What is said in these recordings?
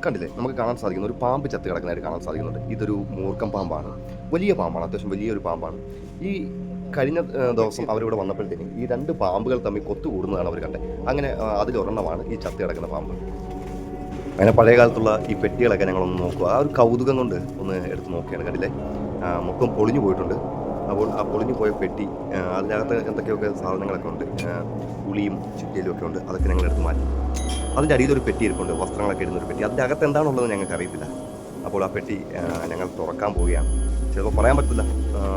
കണ്ടില്ലേ, നമുക്ക് കാണാൻ സാധിക്കുന്ന ഒരു പാമ്പ് ചത്ത് കിടക്കുന്നതായിട്ട് കാണാൻ സാധിക്കുന്നുണ്ട്. ഇതൊരു മൂർക്കം പാമ്പാണ്, വലിയ പാമ്പാണ്, അത്യാവശ്യം വലിയൊരു പാമ്പാണ്. ഈ കഴിഞ്ഞ ദിവസം അവരിവിടെ വന്നപ്പോഴത്തേന് ഈ രണ്ട് പാമ്പുകൾ തമ്മിൽ കൊത്തുകൂടുന്നതാണ് അവർ കണ്ടത്. അങ്ങനെ അതിലൊരെണ്ണമാണ് ഈ ചത്ത് കിടക്കുന്ന പാമ്പ്. അങ്ങനെ പഴയ കാലത്തുള്ള ഈ പെട്ടികളൊക്കെ ഞങ്ങളൊന്ന് നോക്കുക, ആ ഒരു കൗതുകം കൊണ്ട് ഒന്ന് എടുത്ത് നോക്കുകയാണ്. കണ്ടില്ലേ, മൊത്തം പൊളിഞ്ഞു പോയിട്ടുണ്ട്. അപ്പോൾ ആ പൊളിഞ്ഞു പോയ പെട്ടി, അതിനകത്ത് എന്തൊക്കെയൊക്കെ സാധനങ്ങളൊക്കെ ഉണ്ട്, ഉളിയും ചുറ്റിയലും ഒക്കെ ഉണ്ട്. അതൊക്കെ ഞങ്ങൾ എടുത്ത് മാറ്റി. അതിൻ്റെ അടിയിലൊരു പെട്ടി ഇരിപ്പുണ്ട്, വസ്ത്രങ്ങളൊക്കെ ഇടുന്നൊരു പെട്ടി. അതിൻ്റെ അകത്ത് എന്താണുള്ളത് ഞങ്ങൾക്ക് അറിയത്തില്ല. അപ്പോൾ ആ പെട്ടി ഞങ്ങൾ തുറക്കാൻ പോവുകയാണ്. ചിലപ്പോൾ പറയാൻ പറ്റില്ല,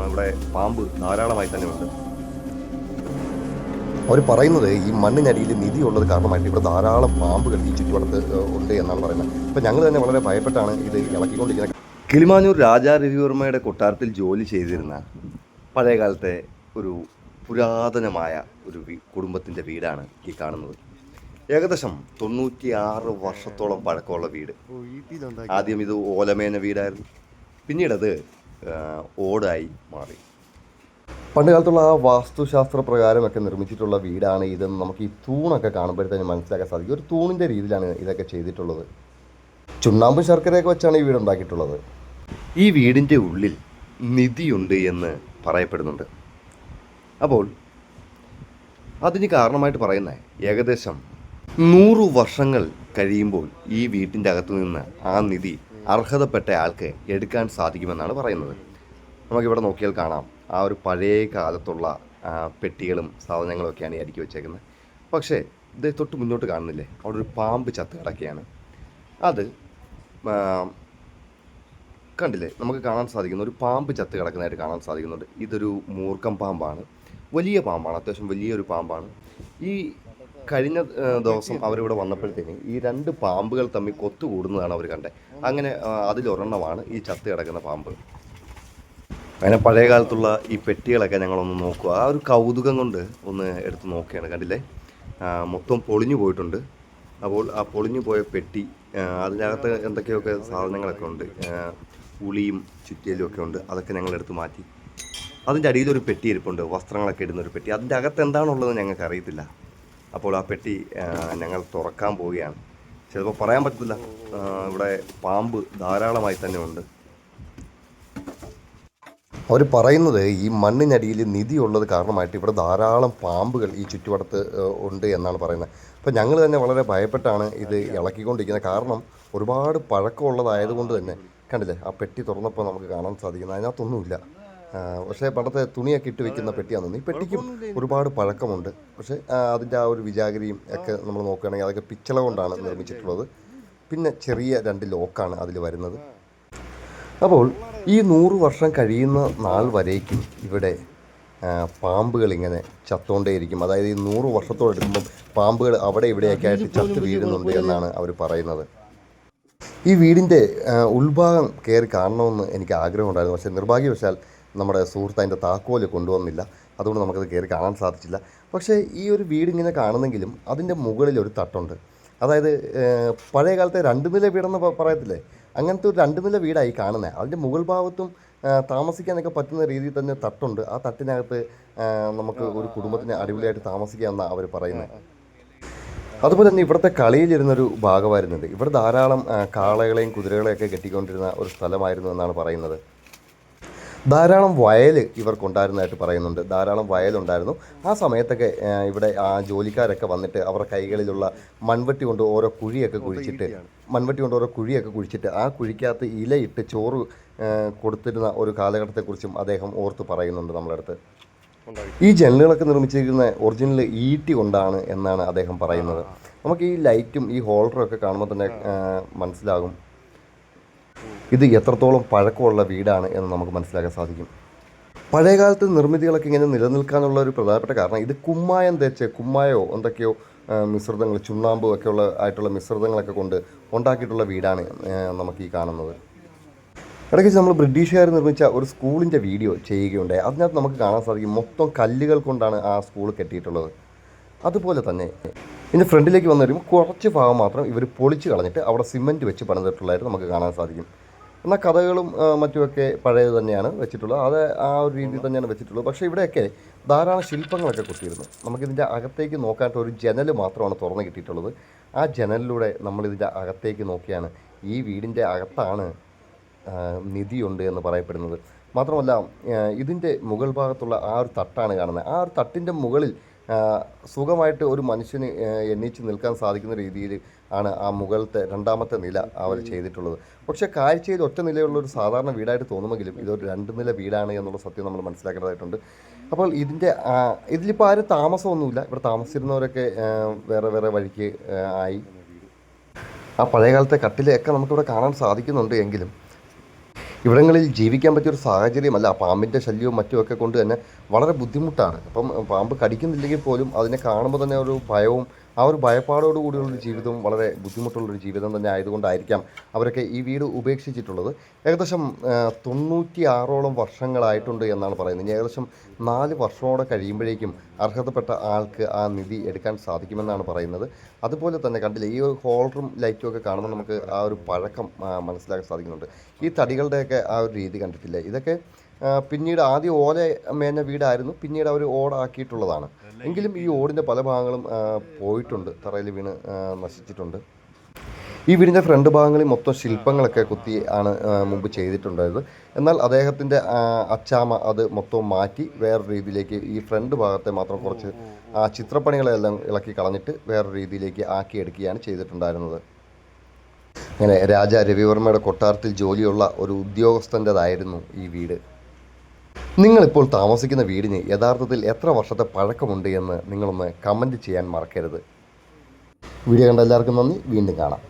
ഇവിടെ പാമ്പ് ധാരാളമായി തന്നെ ഉണ്ട്. അവർ പറയുന്നത് ഈ മണ്ണിനടിയിൽ നിധി ഉള്ളത് കാരണമായിട്ട് ഇവിടെ ധാരാളം പാമ്പുകൾ ഈ ചുറ്റുവട്ടത്ത് ഉണ്ട് എന്നാണ് പറയുന്നത്. അപ്പോൾ ഞങ്ങൾ തന്നെ വളരെ ഭയപ്പെട്ടാണ് ഇത് ഇളക്കിക്കൊണ്ടിരിക്കുന്നത്. കിളിമാനൂർ രാജാ രവിവർമ്മയുടെ കൊട്ടാരത്തിൽ ജോലി ചെയ്തിരുന്ന പഴയകാലത്തെ ഒരു പുരാതനമായ ഒരു കുടുംബത്തിൻ്റെ വീടാണ് ഈ കാണുന്നത്. ഏകദേശം 96 വർഷത്തോളം പഴക്കമുള്ള വീട്. ആദ്യം ഇത് ഓലമേന വീടായിരുന്നു, പിന്നീടത് ഓടായി മാറി. പണ്ട് കാലത്തുള്ള ആ വാസ്തുശാസ്ത്ര പ്രകാരമൊക്കെ നിർമ്മിച്ചിട്ടുള്ള വീടാണ് ഇതെന്ന് നമുക്ക് ഈ തൂണൊക്കെ കാണുമ്പോഴത്തേനും മനസ്സിലാക്കാൻ സാധിക്കും. ഒരു തൂണിൻ്റെ രീതിയിലാണ് ഇതൊക്കെ ചെയ്തിട്ടുള്ളത്. ചുണ്ണാമ്പും ശർക്കരയൊക്കെ വെച്ചാണ് ഈ വീട് ഉണ്ടാക്കിയിട്ടുള്ളത്. ഈ വീടിൻ്റെ ഉള്ളിൽ നിധിയുണ്ട് എന്ന് പറയപ്പെടുന്നുണ്ട്. അപ്പോൾ അതിന് കാരണമായിട്ട് പറയുന്നത് ഏകദേശം 100 വർഷങ്ങൾ കഴിയുമ്പോൾ ഈ വീട്ടിൻ്റെ അകത്തു നിന്ന് ആ നിധി അർഹതപ്പെട്ട ആൾക്ക് എടുക്കാൻ സാധിക്കുമെന്നാണ് പറയുന്നത്. നമുക്കിവിടെ നോക്കിയാൽ കാണാം, ആ ഒരു പഴയ കാലത്തുള്ള പെട്ടികളും സാധനങ്ങളും ഒക്കെയാണ് ഈ അടുക്കി വെച്ചേക്കുന്നത്. പക്ഷേ ഇത് തൊട്ട് മുന്നോട്ട് കാണുന്നില്ലേ, അവിടെ ഒരു പാമ്പ് ചത്ത് കിടക്കുകയാണ്. അത് കണ്ടില്ലേ, നമുക്ക് കാണാൻ സാധിക്കുന്ന ഒരു പാമ്പ് ചത്ത് കിടക്കുന്നതായിട്ട് കാണാൻ സാധിക്കുന്നുണ്ട്. ഇതൊരു മൂർക്കം പാമ്പാണ്, വലിയ പാമ്പാണ്, അത്യാവശ്യം വലിയൊരു പാമ്പാണ്. ഈ കഴിഞ്ഞ ദിവസം അവരിവിടെ വന്നപ്പോഴത്തേന് ഈ രണ്ട് പാമ്പുകൾ തമ്മിൽ കൊത്തുകൂടുന്നതാണ് അവർ കണ്ടത്. അങ്ങനെ അതിലൊരെണ്ണമാണ് ഈ ചത്ത് കിടക്കുന്ന പാമ്പ്. അങ്ങനെ പഴയ കാലത്തുള്ള ഈ പെട്ടികളൊക്കെ ഞങ്ങളൊന്ന് നോക്കുക, ആ ഒരു കൗതുകം കൊണ്ട് ഒന്ന് എടുത്ത് നോക്കുകയാണ്. കണ്ടില്ലേ, മൊത്തം പൊളിഞ്ഞു പോയിട്ടുണ്ട്. അപ്പോൾ ആ പൊളിഞ്ഞു പോയ പെട്ടി, അതിനകത്ത് എന്തൊക്കെയൊക്കെ സാധനങ്ങളൊക്കെ ഉണ്ട്, ഉളിയും ചുറ്റിയലും ഒക്കെ ഉണ്ട്. അതൊക്കെ ഞങ്ങൾ എടുത്ത് മാറ്റി. അതിൻ്റെ അടിയിലൊരു പെട്ടി ഇരിപ്പുണ്ട്, വസ്ത്രങ്ങളൊക്കെ ഇടുന്നൊരു പെട്ടി. അതിൻ്റെ അകത്ത് എന്താണുള്ളത് ഞങ്ങൾക്ക് അറിയത്തില്ല. അപ്പോൾ ആ പെട്ടി ഞങ്ങൾ തുറക്കാൻ പോവുകയാണ്. ചിലപ്പോൾ പറയാൻ പറ്റില്ല, ഇവിടെ പാമ്പ് ധാരാളമായി തന്നെ ഉണ്ട്. അവർ പറയുന്നത് ഈ മണ്ണിനടിയിൽ നിധി ഉള്ളത് കാരണമായിട്ട് ഇവിടെ ധാരാളം പാമ്പുകൾ ഈ ചുറ്റുവട്ടത്ത് ഉണ്ട് എന്നാണ് പറയുന്നത്. അപ്പോൾ ഞങ്ങൾ തന്നെ വളരെ ഭയപ്പെട്ടാണ് ഇത് ഇളക്കിക്കൊണ്ടിരിക്കുന്നത്. കാരണം ഒരുപാട് പഴക്കമുള്ളതായതുകൊണ്ട് തന്നെ. കണ്ടില്ലേ, ആ പെട്ടി തുറന്നപ്പോൾ നമുക്ക് കാണാൻ സാധിക്കുന്നത് അതിനകത്തൊന്നുമില്ല. പക്ഷേ പണ്ടത്തെ തുണിയൊക്കെ ഇട്ട് വെക്കുന്ന പെട്ടിയാണെന്ന്. ഈ പെട്ടിക്കും ഒരുപാട് പഴക്കമുണ്ട്. പക്ഷേ അതിൻ്റെ ആ ഒരു വിജാഗിരിയും ഒക്കെ നമ്മൾ നോക്കുകയാണെങ്കിൽ അതൊക്കെ പിച്ചള കൊണ്ടാണ് നിർമ്മിച്ചിട്ടുള്ളത്. പിന്നെ ചെറിയ 2 ലോക്കാണ് അതിൽ വരുന്നത്. അപ്പോൾ ഈ 100 വർഷം കഴിയുന്ന നാൾ വരേക്കും ഇവിടെ പാമ്പുകൾ ഇങ്ങനെ ചത്തുകൊണ്ടേയിരിക്കും. അതായത് ഈ 100 വർഷത്തോടെടുക്കുമ്പം പാമ്പുകൾ അവിടെ ഇവിടെയൊക്കെ ആയിട്ട് ചത്ത് വീഴുന്നുണ്ട് എന്നാണ് അവർ പറയുന്നത്. ഈ വീടിൻ്റെ ഉൾഭാഗം കയറി കാണണമെന്ന് എനിക്ക് ആഗ്രഹമുണ്ടായിരുന്നു. പക്ഷേ നിർഭാഗ്യവശാൽ നമ്മുടെ സുഹൃത്ത് അതിൻ്റെ താക്കോല് കൊണ്ടുവന്നില്ല. അതുകൊണ്ട് നമുക്കത് കയറി കാണാൻ സാധിച്ചില്ല. പക്ഷേ ഈ ഒരു വീടിങ്ങനെ കാണുന്നെങ്കിലും അതിൻ്റെ മുകളിൽ ഒരു തട്ടുണ്ട്. അതായത് പഴയ കാലത്തെ 2 നില വീടെന്ന് പറയത്തില്ലേ, അങ്ങനത്തെ ഒരു 2 നില വീടായി കാണുന്നത്. അതിൻ്റെ മുകൾ ഭാഗത്തും താമസിക്കാനൊക്കെ പറ്റുന്ന രീതിയിൽ തന്നെ തട്ടുണ്ട്. ആ തട്ടിനകത്ത് നമുക്ക് ഒരു കുടുംബത്തിന് അടിപൊളിയായിട്ട് താമസിക്കാമെന്നാണ് അവർ പറയുന്നത്. അതുപോലെ തന്നെ ഇവിടുത്തെ കളിയിലിരുന്നൊരു ഭാഗമായിരുന്നുണ്ട്. ഇവിടെ ധാരാളം കാളകളെയും കുതിരകളെയൊക്കെ കെട്ടിക്കൊണ്ടിരുന്ന ഒരു സ്ഥലമായിരുന്നു എന്നാണ് പറയുന്നത്. ധാരാളം വയൽ ഇവർക്കുണ്ടായിരുന്നതായിട്ട് പറയുന്നുണ്ട്. ധാരാളം വയലുണ്ടായിരുന്നു. ആ സമയത്തൊക്കെ ഇവിടെ ആ ജോലിക്കാരൊക്കെ വന്നിട്ട് അവരുടെ കൈകളിലുള്ള മൺവെട്ടി കൊണ്ട് ഓരോ കുഴിയൊക്കെ കുഴിച്ചിട്ട് ആ കുഴിക്കകത്ത് ഇലയിട്ട് ചോറ് കൊടുത്തിരുന്ന ഒരു കാലഘട്ടത്തെക്കുറിച്ചും അദ്ദേഹം ഓർത്ത് പറയുന്നുണ്ട് നമ്മുടെ അടുത്ത്. ഈ ജനലുകളൊക്കെ നിർമ്മിച്ചിരിക്കുന്ന ഒറിജിനൽ ഈട്ടി കൊണ്ടാണ് എന്നാണ് അദ്ദേഹം പറയുന്നത്. നമുക്ക് ഈ ലൈറ്റും ഈ ഹോൾഡറും ഒക്കെ കാണുമ്പോൾ തന്നെ മനസ്സിലാകും ഇത് എത്രത്തോളം പഴക്കമുള്ള വീടാണ് എന്ന് നമുക്ക് മനസ്സിലാക്കാൻ സാധിക്കും. പഴയകാലത്ത് നിർമ്മിതികളൊക്കെ ഇങ്ങനെ നിലനിൽക്കാനുള്ള ഒരു പ്രധാനപ്പെട്ട കാരണം ഇത് കുമ്മായോ എന്തൊക്കെയോ മിശ്രിതങ്ങൾ, ചുണ്ണാമ്പ് ഒക്കെയുള്ള ആയിട്ടുള്ള മിശ്രിതങ്ങളൊക്കെ കൊണ്ട് ഉണ്ടാക്കിയിട്ടുള്ള വീടാണ് നമുക്ക് ഈ കാണുന്നത്. ഇടയ്ക്ക് നമ്മൾ ബ്രിട്ടീഷുകാർ നിർമ്മിച്ച ഒരു സ്കൂളിൻ്റെ വീഡിയോ ചെയ്യുകയുണ്ടായി. അതിനകത്ത് നമുക്ക് കാണാൻ സാധിക്കും മൊത്തം കല്ലുകൾ കൊണ്ടാണ് ആ സ്കൂൾ കെട്ടിയിട്ടുള്ളത്. അതുപോലെ തന്നെ ഇതിൻ്റെ ഫ്രണ്ടിലേക്ക് വന്നു കഴിയുമ്പോൾ കുറച്ച് ഭാഗം മാത്രം ഇവർ പൊളിച്ച് കളഞ്ഞിട്ട് അവിടെ സിമൻറ്റ് വെച്ച് പണിതിട്ടുള്ളതായിട്ട് നമുക്ക് കാണാൻ സാധിക്കും. എന്നാൽ കഥകളും മറ്റുമൊക്കെ പഴയത് തന്നെയാണ് വെച്ചിട്ടുള്ളത്. അത് ആ ഒരു രീതിയിൽ തന്നെയാണ് വെച്ചിട്ടുള്ളത്. പക്ഷേ ഇവിടെയൊക്കെ ധാരാളം ശില്പങ്ങളൊക്കെ കൊത്തിയിരുന്നു. നമുക്കിതിൻ്റെ അകത്തേക്ക് നോക്കാനായിട്ട് ഒരു ജനൽ മാത്രമാണ് തുറന്ന് കിട്ടിയിട്ടുള്ളത്. ആ ജനലിലൂടെ നമ്മളിതിൻ്റെ അകത്തേക്ക് നോക്കിയാണ് ഈ വീടിൻ്റെ അകത്താണ് നിധിയുണ്ട് എന്ന് പറയപ്പെടുന്നത്. മാത്രമല്ല ഇതിൻ്റെ മുകൾ ഭാഗത്തുള്ള ആ ഒരു തട്ടാണ് കാണുന്നത്. ആ ഒരു തട്ടിൻ്റെ മുകളിൽ സുഖമായിട്ട് ഒരു മനുഷ്യന് എണീച്ച് നിൽക്കാൻ സാധിക്കുന്ന രീതിയിൽ ആണ് ആ മുകളിലത്തെ രണ്ടാമത്തെ നില അവർ ചെയ്തിട്ടുള്ളത്. പക്ഷേ കാഴ്ചയിൽ ഒറ്റ നിലയുള്ള ഒരു സാധാരണ വീടായിട്ട് തോന്നുമെങ്കിലും ഇതൊരു 2 നില വീടാണ് എന്നുള്ള സത്യം നമ്മൾ മനസ്സിലാക്കേണ്ടതായിട്ടുണ്ട്. അപ്പോൾ ഇതിലിപ്പോൾ ആരും താമസമൊന്നുമില്ല. ഇവിടെ താമസിച്ചിരുന്നവരൊക്കെ വേറെ വേറെ വഴിക്ക് ആയി. ആ പഴയകാലത്തെ കട്ടിലൊക്കെ നമുക്കിവിടെ കാണാൻ സാധിക്കുന്നുണ്ട്. എങ്കിലും ഇവിടങ്ങളിൽ ജീവിക്കാൻ പറ്റിയൊരു സാഹചര്യമല്ല. പാമ്പിൻ്റെ ശല്യവും മറ്റുമൊക്കെ കൊണ്ട് തന്നെ വളരെ ബുദ്ധിമുട്ടാണ്. അപ്പം പാമ്പ് കടിക്കുന്നില്ലെങ്കിൽ പോലും അതിനെ കാണുമ്പോൾ തന്നെ ഒരു ഭയവും ആ ഒരു ഭയപ്പാടോടു കൂടിയുള്ളൊരു ജീവിതവും വളരെ ബുദ്ധിമുട്ടുള്ളൊരു ജീവിതം തന്നെ ആയതുകൊണ്ടായിരിക്കാം അവരൊക്കെ ഈ വീട് ഉപേക്ഷിച്ചിട്ടുള്ളത്. ഏകദേശം 96ഓളം വർഷങ്ങളായിട്ടുണ്ട് എന്നാണ് പറയുന്നത്. ഇനി ഏകദേശം 4 വർഷമോടെ കഴിയുമ്പോഴേക്കും അർഹതപ്പെട്ട ആൾക്ക് ആ നിധി എടുക്കാൻ സാധിക്കുമെന്നാണ് പറയുന്നത്. അതുപോലെ തന്നെ കണ്ടില്ലേ, ഈ ഒരു ഹോൾഡറും ലൈറ്റും ഒക്കെ കാണുമ്പോൾ നമുക്ക് ആ ഒരു പഴക്കം മനസ്സിലാക്കാൻ സാധിക്കുന്നുണ്ട്. ഈ തടികളുടെയൊക്കെ ആ ഒരു രീതി കണ്ടിട്ടില്ലേ? ഇതൊക്കെ പിന്നീട് ആദ്യം ഓല മേഞ്ഞ വീടായിരുന്നു, പിന്നീട് അവർ ഓടാക്കിയിട്ടുള്ളതാണ്. എങ്കിലും ഈ ഓടിൻ്റെ പല ഭാഗങ്ങളും പോയിട്ടുണ്ട്, തറയിൽ വീണ് നശിച്ചിട്ടുണ്ട്. ഈ വീടിൻ്റെ ഫ്രണ്ട് ഭാഗങ്ങളിൽ മൊത്തം ശില്പങ്ങളൊക്കെ കുത്തി ആണ് മുമ്പ് ചെയ്തിട്ടുണ്ടായത്. എന്നാൽ അദ്ദേഹത്തിൻ്റെ അച്ചാമ്മ അത് മൊത്തം മാറ്റി വേറെ രീതിയിലേക്ക് ഈ ഫ്രണ്ട് ഭാഗത്തെ മാത്രം കുറച്ച് ചിത്രപ്പണികളെല്ലാം ഇളക്കി കളഞ്ഞിട്ട് വേറെ രീതിയിലേക്ക് ആക്കിയെടുക്കുകയാണ് ചെയ്തിട്ടുണ്ടായിരുന്നത്. അങ്ങനെ രാജ രവിവർമ്മയുടെ കൊട്ടാരത്തിൽ ജോലിയുള്ള ഒരു ഉദ്യോഗസ്ഥൻ്റെതായിരുന്നു ഈ വീട്. നിങ്ങളിപ്പോൾ താമസിക്കുന്ന വീടിന് യഥാർത്ഥത്തിൽ എത്ര വർഷത്തെ പഴക്കമുണ്ട് എന്ന് നിങ്ങളൊന്ന് കമൻറ്റ് ചെയ്യാൻ മറക്കരുത്. വീഡിയോ കണ്ട എല്ലാവർക്കും നന്ദി. വീണ്ടും കാണാം.